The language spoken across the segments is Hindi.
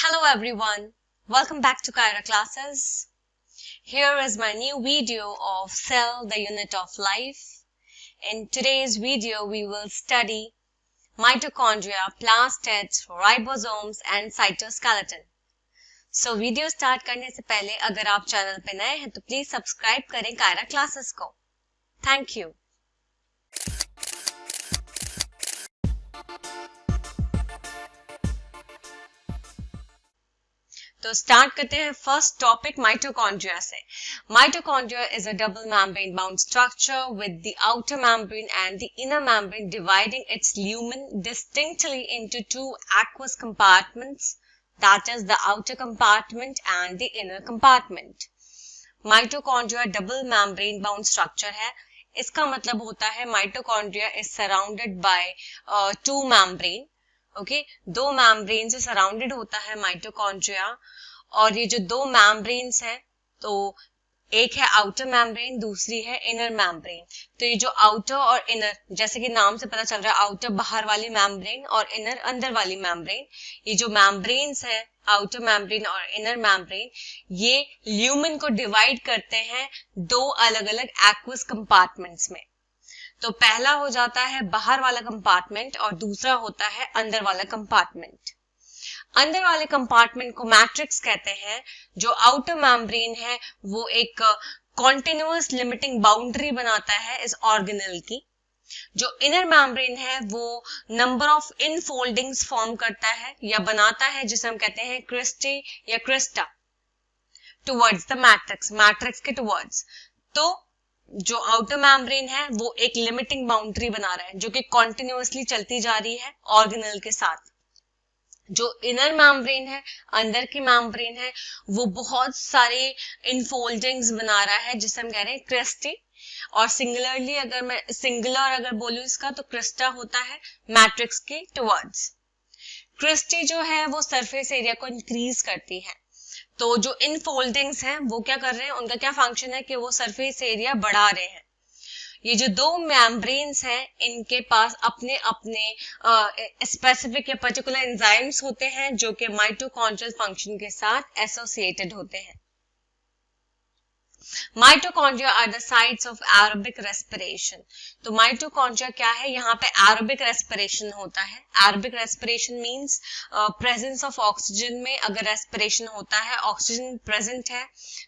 Hello everyone, welcome back to Kyra classes. Here is my new video of Cell, the Unit of Life. In today's video, we will study mitochondria, plastids, ribosomes and cytoskeleton. So video start करने से पहले अगर आप चैनल पे नए हैं तो प्लीज सब्सक्राइब करें Kyra classes को. Thank you. तो स्टार्ट करते हैं फर्स्ट टॉपिक माइटोकॉन्ड्रिया से. Mitochondria is a double membrane bound structure with the outer membrane and the inner membrane dividing its lumen distinctly into two aqueous compartments, that is the outer compartment and the inner compartment. Mitochondria double membrane bound structure है. इसका मतलब होता है mitochondria is surrounded by two membrane. Okay दो मैम्ब्रेन से सराउंडेड होता है माइटोकॉन्ड्रिया. और ये जो दो मैम्ब्रेन्स हैं तो एक है आउटर मैम्ब्रेन, दूसरी है इनर मैम्ब्रेन. तो ये जो आउटर और इनर, जैसे कि नाम से पता चल रहा है, आउटर बाहर वाली मैम्ब्रेन और इनर अंदर वाली मैम्ब्रेन, ये जो मैम्ब्रेन्स है आउटर मैम्ब्रेन और इनर मैम्ब्रेन, ये ल्यूमेन को डिवाइड करते हैं दो अलग अलग एक्वस कंपार्टमेंट्स में. तो पहला हो जाता है बाहर वाला कंपार्टमेंट और दूसरा होता है अंदर वाला कंपार्टमेंट. अंदर वाले कंपार्टमेंट को मैट्रिक्स कहते हैं. जो आउटर मैम्ब्रेन है वो एक कॉन्टिन्यूअस लिमिटिंग बाउंड्री बनाता है इस ऑर्गेनेल की. जो इनर मैम्ब्रेन है वो नंबर ऑफ इनफोल्डिंग्स फॉर्म करता है या बनाता है, जिसे हम कहते हैं क्रिस्टी या Crysta, towards the matrix, matrix के टुवर्ड्स. तो जो आउटर मैम्ब्रेन है वो एक लिमिटिंग बाउंड्री बना रहा है जो कि कॉन्टिन्यूअसली चलती जा रही है ऑर्गेनेल के साथ. जो इनर मैम्ब्रेन है, अंदर की मैम्ब्रेन है, वो बहुत सारे इनफोल्डिंग्स बना रहा है जिसे हम कह रहे हैं क्रिस्टी. और सिंगुलरली अगर मैं सिंगुलर अगर बोलूं इसका तो क्रिस्टा होता है मैट्रिक्स के टुवर्ड्स. क्रिस्टी जो है वो सरफेस एरिया को इंक्रीज करती है. तो जो इनफोल्डिंग्स हैं वो क्या कर रहे हैं, उनका क्या फंक्शन है कि वो सरफेस एरिया बढ़ा रहे हैं. ये जो दो मैम्ब्रेन्स हैं इनके पास अपने अपने स्पेसिफिक या पर्टिकुलर एंजाइम्स होते हैं जो कि माइटोकॉन्ड्रियल फंक्शन के साथ एसोसिएटेड होते हैं. Mitochondria are the sites of aerobic respiration. तो माइटोकॉन्ड्रिया क्या है, यहाँ पे एरोबिक रेस्पिरेशन होता है. Aerobic respiration means presence of oxygen में अगर रेस्पिरेशन होता है, ऑक्सीजन प्रेजेंट है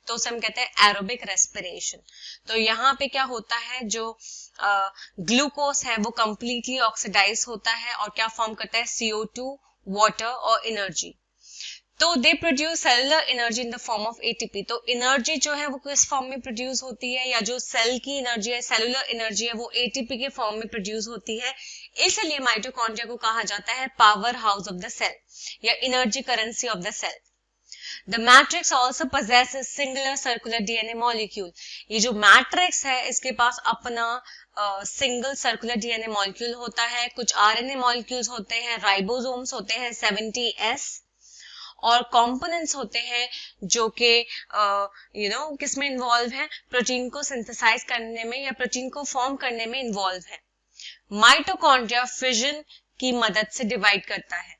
तो उसे हम कहते हैं एरोबिक रेस्पिरेशन. तो यहाँ पे क्या होता है, जो ग्लूकोज है वो कंप्लीटली ऑक्सीडाइज होता है और क्या फॉर्म करता है, CO2, वाटर और एनर्जी. तो they produce cellular energy in the form of ATP. तो एनर्जी जो है वो किस फॉर्म में प्रोड्यूस होती है, या जो सेल की एनर्जी है, सेलुलर एनर्जी है, वो ATP के फॉर्म में प्रोड्यूस होती है. इसलिए माइटोकॉन्ड्रिया को कहा जाता है power house of the cell या energy currency of the cell. The matrix also possesses singular circular DNA molecule. ये जो मैट्रिक्स है इसके पास अपना सिंगल सर्कुलर DNA मॉलिक्यूल होता है. कुछ RNA मॉलिक्यूल्स होते हैं, राइबोसोम्स होते हैं 70S, और कंपोनेंट्स होते हैं जो कि किसमें इन्वॉल्व है, प्रोटीन को सिंथेसाइज करने में या प्रोटीन को फॉर्म करने में इन्वॉल्व है. माइटोकॉन्ड्रिया फिजन की मदद से डिवाइड करता है.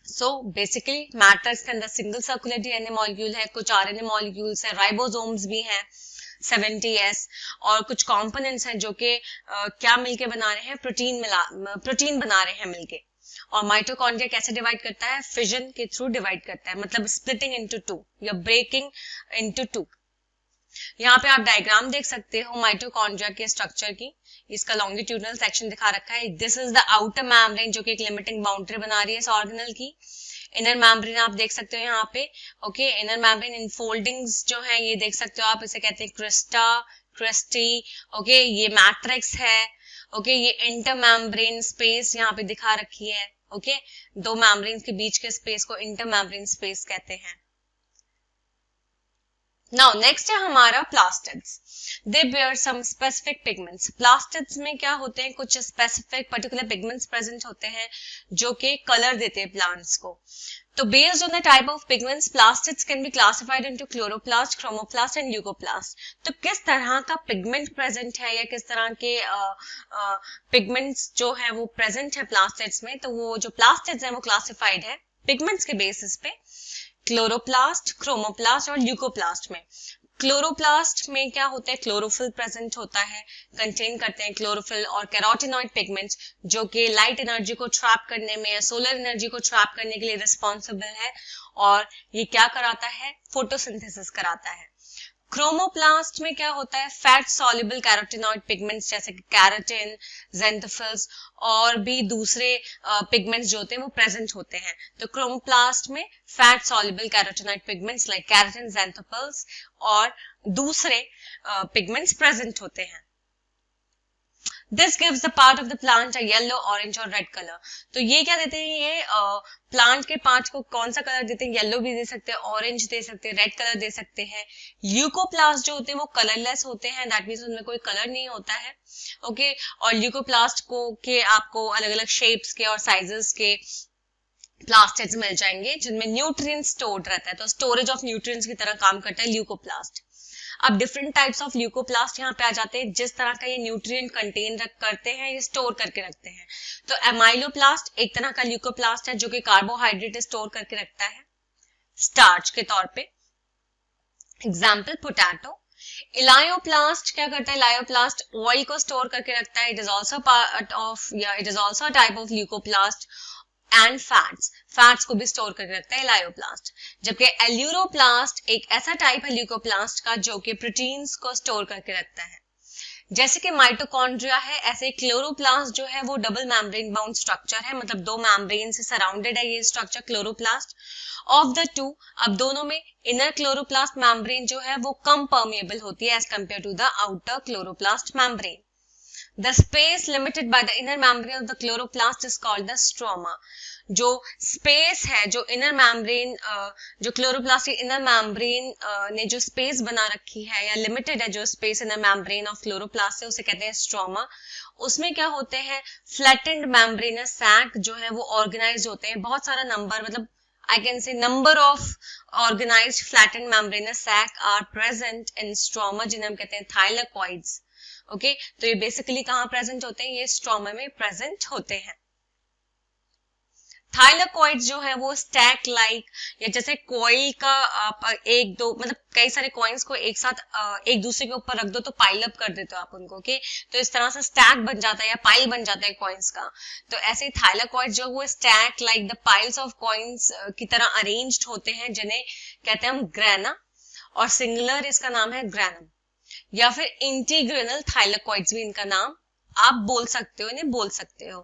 सो बेसिकली मैट्रिक्स के अंदर सिंगल सर्कुलर DNA मॉलिक्यूल है, कुछ RNA मॉलिक्यूल्स है, राइबोसोम्स भी हैं 70S, और कुछ कंपोनेंट्स हैं जो कि क्या मिलके बना रहे हैं, प्रोटीन बना रहे हैं मिलके. और माइटोकॉन्ड्रिया कैसे डिवाइड करता है, फिजन के थ्रू डिवाइड करता है, मतलब स्प्लिटिंग इनटू टू या ब्रेकिंग इनटू टू. यहाँ पे आप डायग्राम देख सकते हो माइटोकॉन्ड्रिया के स्ट्रक्चर की. इसका लॉन्गिट्यूडनल सेक्शन दिखा रखा है. This is the outer membrane जो कि एक लिमिटिंग बाउंड्री बना रही है इस ऑर्गेनेल की. इनर मैम्ब्रेन आप देख सकते हो यहाँ पे. ओके इनर मैम्ब्रेन इनफोल्डिंग्स जो है ये देख सकते हो आप, इसे कहते हैं क्रिस्टा, क्रिस्टी. ओके ये मैट्रिक्स है. ओके ये इंटर मैम्ब्रेन स्पेस यहाँ पे दिखा रखी है. ओके दो मैम्ब्रेन के बीच के स्पेस को इंटर मैम्ब्रेन स्पेस कहते हैं. नाउ नेक्स्ट है हमारा plastids. They bear some specific pigments. Plastids में क्या होते हैं, कुछ स्पेसिफिक पर्टिकुलर पिगमेंट्स प्रेजेंट होते हैं जो कि कलर देते हैं प्लांट्स को. तो based on the type of pigments, plastids can be classified into chloroplast, chromoplast and leucoplast. तो किस तरह का पिगमेंट प्रेजेंट है या किस तरह के पिगमेंट्स जो है वो प्रेजेंट है प्लास्टिड्स में, तो वो जो प्लास्टिड्स हैं वो क्लासिफाइड है पिगमेंट्स के बेसिस पे, क्लोरोप्लास्ट, क्रोमोप्लास्ट और ल्यूकोप्लास्ट में। क्लोरोप्लास्ट में क्या होता है, क्लोरोफिल प्रेजेंट होता है, कंटेन करते हैं क्लोरोफिल और कैरोटिनॉइड पिगमेंट्स, जो कि लाइट एनर्जी को ट्रैप करने में या सोलर एनर्जी को ट्रैप करने के लिए रिस्पॉन्सिबल है, और ये क्या कराता है, फोटोसिंथेसिस कराता है। क्रोमोप्लास्ट में क्या होता है, फैट सॉल्युबल कैरोटिनॉइड पिगमेंट्स जैसे कि कैरोटिन, ज़ेंथोफिल्स और भी दूसरे पिगमेंट्स जो होते हैं वो प्रेजेंट होते हैं। तो क्रोमोप्लास्ट में fat soluble carotenoid pigments like carotene, xanthophylls और दूसरे पिगमेंट्स प्रेजेंट होते हैं। This gives the part of the plant a yellow, orange और red color. तो ये क्या देते हैं, ये प्लांट के पार्ट को कौन सा कलर देते हैं, येलो भी दे सकते हैं, ऑरेंज दे सकते हैं, रेड कलर दे सकते हैं। ल्यूकोप्लास्ट जो होते हैं वो कलरलेस होते हैं, दैट मीन्स उनमें कोई कलर नहीं होता है, ओके। और ल्यूकोप्लास्ट को के आपको अलग अलग शेप्स के और साइजेस के प्लास्टिड्स मिल जाएंगे जिनमें न्यूट्रिएंट स्टोर्ड रहता है, तो स्टोरेज ऑफ न्यूट्रिएंट्स की तरह काम करता है ल्यूकोप्लास्ट। अब डिफरेंट टाइप्स ऑफ ल्यूकोप्लास्ट यहाँ पे आ जाते हैं, जिस तरह का ये न्यूट्रिएंट कंटेन करते हैं, ये स्टोर करके रखते हैं। तो एमाइलोप्लास्ट एक तरह का ल्यूकोप्लास्ट है जो कि कार्बोहाइड्रेट स्टोर करके रखता है स्टार्च के तौर पे, एग्जाम्पल पोटैटो। इलायोप्लास्ट क्या करता है, इलायोप्लास्ट ऑयल को स्टोर करके रखता है, it is also part of या it is also type of leucoplast. And fats को भी स्टोर करके रखता है इलायोप्लास्ट। जबकि एल्यूरोप्लास्ट एक ऐसा टाइप है ल्यूकोप्लास्ट का जो कि प्रोटीन्स को स्टोर करके रखता है। जैसे कि माइटोकॉन्ड्रिया है, ऐसे क्लोरोप्लास्ट जो है वो डबल मेम्ब्रेन बाउंड स्ट्रक्चर है, मतलब दो मेम्ब्रेन से सराउंडेड है ये structure chloroplast. Of the two, अब दोनों में इनर क्लोरोप्लास्ट मेम्ब्रेन जो है वो कम परमेएबल होती है as compare to the outer chloroplast membrane. The space limited by the inner membrane of the chloroplast is called the stroma. जो स्पेस है, जो इनर मेम्ब्रेन, जो क्लोरोप्लास्ट की इनर मेम्ब्रेन ने जो स्पेस बना रखी है या लिमिटेड है जो space inner membrane of chloroplast है, उसे कहते हैं स्ट्रोमा। उसमें क्या होते हैं, फ्लैटेंड मेम्ब्रेनस सैक जो है वो ऑर्गेनाइज होते हैं, बहुत सारा नंबर, मतलब I can say number of organized flattened membranous sac are present in stroma, जिन्हें हम कहते हैं thylakoids. ओके तो ये बेसिकली कहाँ प्रेजेंट होते हैं, ये स्ट्रोमा में प्रेजेंट होते हैं। थाइलाकॉइड्स जो है वो स्टैक लाइक, या जैसे कॉइल का आप एक दो मतलब कई सारे कॉइन्स को एक साथ एक दूसरे के ऊपर रख दो तो पाइल अप कर देते हो आप उनको, ओके। तो इस तरह से स्टैक बन जाता है या पाइल बन जाता है कॉइन्स का। तो ऐसे थाइलाकॉइड्स जो वो stack like the piles of coins की तरह अरेंज्ड होते हैं, जिन्हें कहते हैं हम ग्रेना, और सिंगुलर इसका नाम है ग्रेनम, या फिर इंटीग्रेनल थाइलाकॉइड्स भी इनका नाम आप बोल सकते हो, इन्हें बोल सकते हो।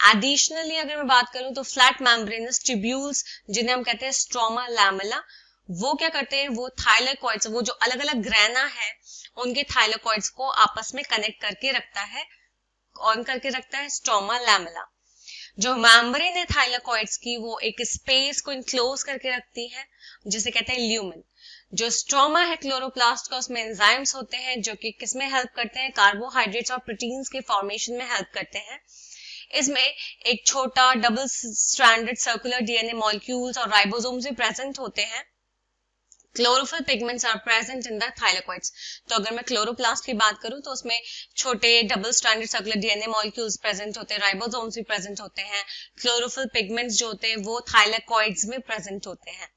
एडिशनली अगर मैं बात करूं तो फ्लैट मेम्ब्रेनस ट्यूब्यूल्स जिन्हें हम कहते हैं स्ट्रोमा लैमेला, वो क्या करते हैं, वो थाइलाकॉइड्स, वो जो अलग अलग ग्रेना है उनके थाइलाकॉइड्स को आपस में कनेक्ट करके रखता है, कौन करके रखता है, स्ट्रोमा लैमेला। जो मेम्ब्रेन है थाइलाकॉइड्स की वो एक स्पेस को इनक्लोज करके रखती है जिसे कहते हैं ल्यूमेन। जो स्ट्रोमा है क्लोरोप्लास्ट का, उसमें एंजाइम्स होते हैं जो कि किसमें हेल्प करते हैं, कार्बोहाइड्रेट्स और प्रोटीन्स के फॉर्मेशन में हेल्प करते हैं। इसमें एक छोटा double stranded circular DNA molecules और राइबोसोम्स भी प्रेजेंट होते हैं। Chlorophyll pigments are present in the thylakoids. तो अगर मैं क्लोरोप्लास्ट की बात करूं तो उसमें छोटे double stranded circular DNA molecules present होते हैं, राइबोसोम्स भी प्रेजेंट होते हैं। क्लोरोफिल पिगमेंट्स जो होते हैं वो थाइलाकॉइड्स में प्रेजेंट होते हैं।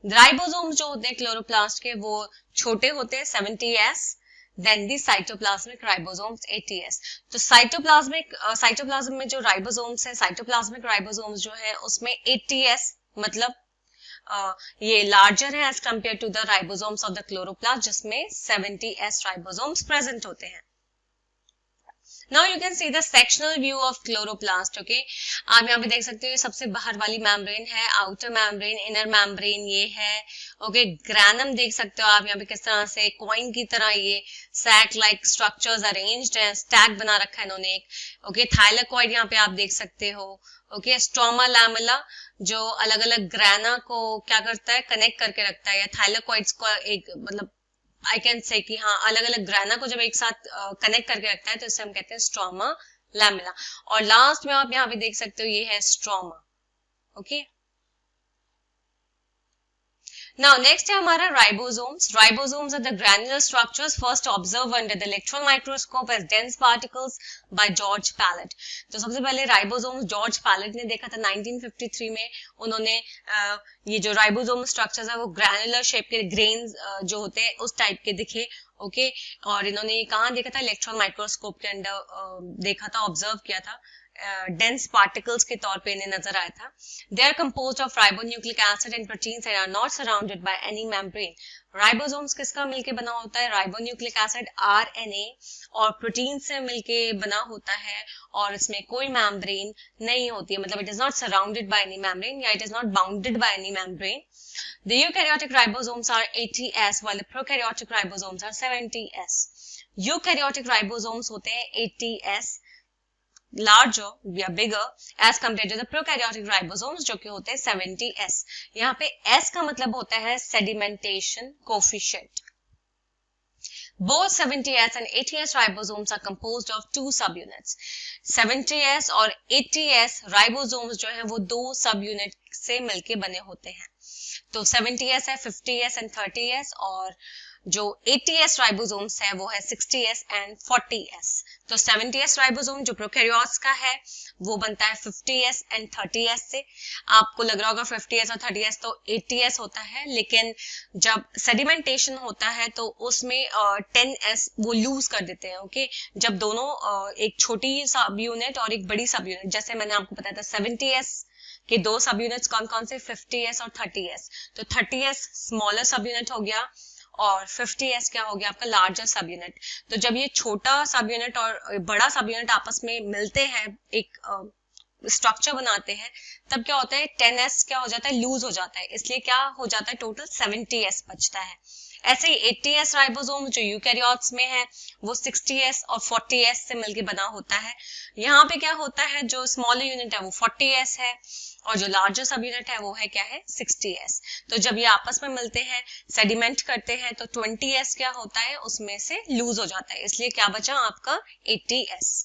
राइबोसोम्स जो होते हैं क्लोरोप्लास्ट के वो छोटे होते हैं 70s, देन दी साइटोप्लाज्मिक राइबोसोम्स 80s। तो साइटोप्लाज्म में जो राइबोसोम्स है, साइटोप्लाज्मिक राइबोसोम्स जो है उसमें 80s मतलब ये लार्जर है as compare to the ribosomes of the chloroplast जिसमें 70s राइबोसोम्स प्रेजेंट होते हैं। Now you can see the sectional view of chloroplast, okay? आप यहाँ पे देख सकते हो ये सबसे बाहर वाली मेम्ब्रेन है, आउटर मेम्ब्रेन, इनर मेम्ब्रेन ये है, ओके। ग्रैनम देख सकते हो आप यहाँ पे किस तरह से कॉइन की तरह ये सैक लाइक स्ट्रक्चर्स अरेंज्ड है, स्टैक बना रखा है इन्होंने एक, ओके। थाइलाकॉइड यहाँ पे आप देख सकते हो, ओके। स्ट्रोमा लैमेला जो अलग अलग ग्रैना को क्या करता है, कनेक्ट करके रखता है, या थाइलाकॉइड्स को एक मतलब आई कैन से कि हाँ अलग अलग ग्रैना को जब एक साथ कनेक्ट करके रखता है तो इसे हम कहते हैं स्ट्रोमा लैमेला। और लास्ट में आप यहाँ पे देख सकते हो ये है स्ट्रोमा, ओके। Now next है हमारा ribosomes. Ribosomes are the granular structures first observed under the electron microscope as dense particles by George Pallet. तो सबसे पहले ribosomes जॉर्ज पैलेट ने देखा था 1953 में. उन्होंने ये जो राइबोसोम स्ट्रक्चर्स है वो ग्रैनुलर शेप के ग्रेन्स जो होते हैं उस टाइप के दिखे. ओके और इन्होंने ये कहाँ देखा था? इलेक्ट्रॉन माइक्रोस्कोप के अंदर देखा था, ऑब्जर्व किया था. डेंस पार्टिकल्स के तौर पे इन्हें नजर आया था. They are composed of ribonucleic acid and proteins and are not surrounded by any membrane. Ribosomes किसका मिलके बना होता है? राइबोन्यूक्लिक एसिड आरएनए और प्रोटीन से मिलके बना होता है और इसमें कोई मेम्ब्रेन नहीं होती है, मतलब it is not surrounded by any membrane या it is not bounded by any membrane. The eukaryotic ribosomes are 80S while the prokaryotic ribosomes are 70S. Eukaryotic ribosomes होते हैं 80S, larger या bigger as compared to the prokaryotic ribosomes जो कि होते हैं 70S. यहाँ पे S का मतलब होता है sedimentation coefficient. Both 70S and 80S ribosomes are composed of two subunits. 70S और 80S ribosomes जो हैं वो दो सबयूनिट से मिलके बने होते हैं. तो 70S है 50S एंड 30S और जो 80S राइबोसोम्स है वो है 60S एंड 40S. तो 70S राइबोसोम जो प्रोकैरियोट्स का है वो बनता है 50S एंड 30S से. आपको लग रहा होगा 50S और 30S तो 80S होता है, लेकिन जब सेडिमेंटेशन होता है तो उसमें 10S वो लूज कर देते हैं. ओके जब दोनों एक छोटी सब यूनिट और एक बड़ी सब यूनिट, जैसे मैंने आपको बताया था 70S के दो सब यूनिट्स कौन कौन से? 50S और 30S. तो 30S स्मॉलर सब यूनिट हो गया और 50S क्या हो गया? आपका लार्जर सब यूनिट. तो जब ये छोटा सब यूनिट और बड़ा सब यूनिट आपस में मिलते हैं, एक स्ट्रक्चर बनाते हैं, तब क्या होता है? 10S क्या हो जाता है? लूज हो जाता है. इसलिए क्या हो जाता है? टोटल 70S बचता है. ऐसे ही 80S राइबोसोम जो यूकैरियोट्स में है वो 60S और 40S से मिलके बना होता है. यहाँ पे क्या होता है? जो स्मॉलर यूनिट है वो 40S है और जो लार्जर सब यूनिट है वो है क्या है? 60S. तो जब ये आपस में मिलते हैं, सेडिमेंट करते हैं, तो 20S क्या होता है? उसमें से लूज हो जाता है. इसलिए क्या बचा आपका? 80S.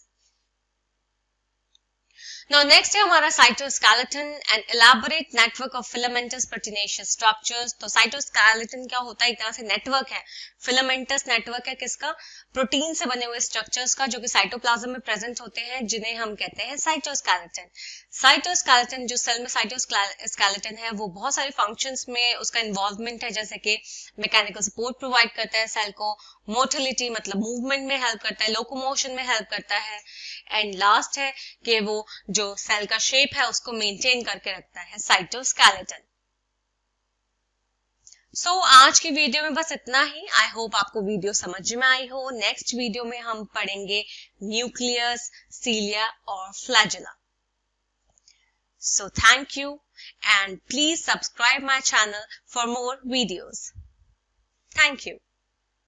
Now next है हमारा cytoskeleton, an elaborate network of filamentous proteinaceous structures. तो cytoskeleton क्या होता है? एक तरह से नेटवर्क है, filamentous नेटवर्क है किसका? प्रोटीन से बने हुए स्ट्रक्चर्स का जो कि साइटोप्लाज्म में प्रेजेंट होते हैं, जिन्हें हम कहते हैं साइटोस्केलेटन. साइटोस्केलेटन जो सेल में साइटोस्केलेटन है वो बहुत सारे फंक्शंस में उसका इन्वॉल्वमेंट है, जैसे कि मैकेनिकल सपोर्ट प्रोवाइड करता है सेल को, मोटिलिटी मतलब मूवमेंट में हेल्प करता है, लोकोमोशन में हेल्प करता है, एंड लास्ट है कि वो जो सेल का शेप है उसको मेंटेन करके रखता है, साइटोस्केलेटन. आज की वीडियो में बस इतना ही. आई होप आपको वीडियो समझ में आई हो. नेक्स्ट वीडियो में हम पढ़ेंगे न्यूक्लियस, सीलिया और flagella. So thank you and please subscribe my channel for more videos. Thank you.